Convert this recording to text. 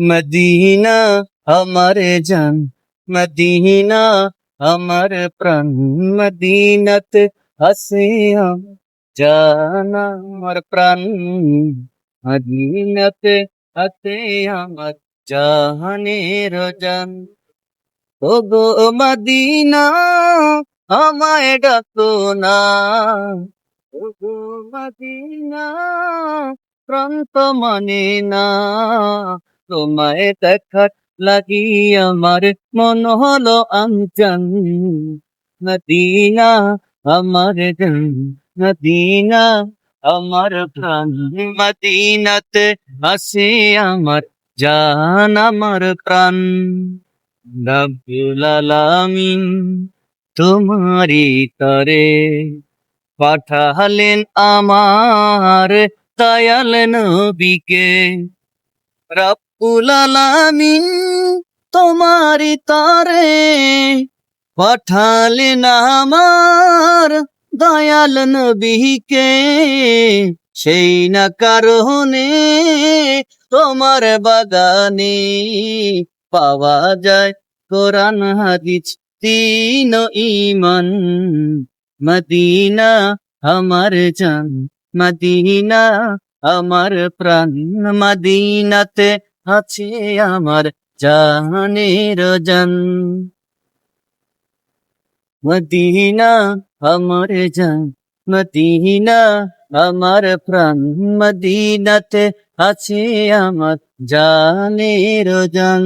Medina আমার জান, Medina আমার প্রাণ, মদিনাতে আছে আমার জান আমার প্রাণ, মদিনাতে আছে আমার জাহানের জান। ও গো মদিনা আমায় ডাকো না, ও গো মদিনা প্রান্ত মানে না, তোমায় দেখার লাগি আমার মন হলো আনজান। মদিনা আমার জান, মদিনা আমার প্রাণ, মদিনাতে আসে আমার জান আমার প্রাণ। রব্বুল আলামিন তোমারি তরে পাঠালেন আমার দয়াল নবীকে। রব্বুল আলামিন তোমারি তরে পাঠালেন আমার দয়াল নবীকে। সেই না কারণে তোমার বাগানে পাওয়া যায় কোরআন হাদিস তিন ঈমান। মদিনা আমার জান, মদিনা আমার প্রাণ, মদিনাতে আছে আমার জানের জান। মদিনা আমার জান, মদিনা আমার প্রাণ, মদিনাতে আছে আমার জানের জান।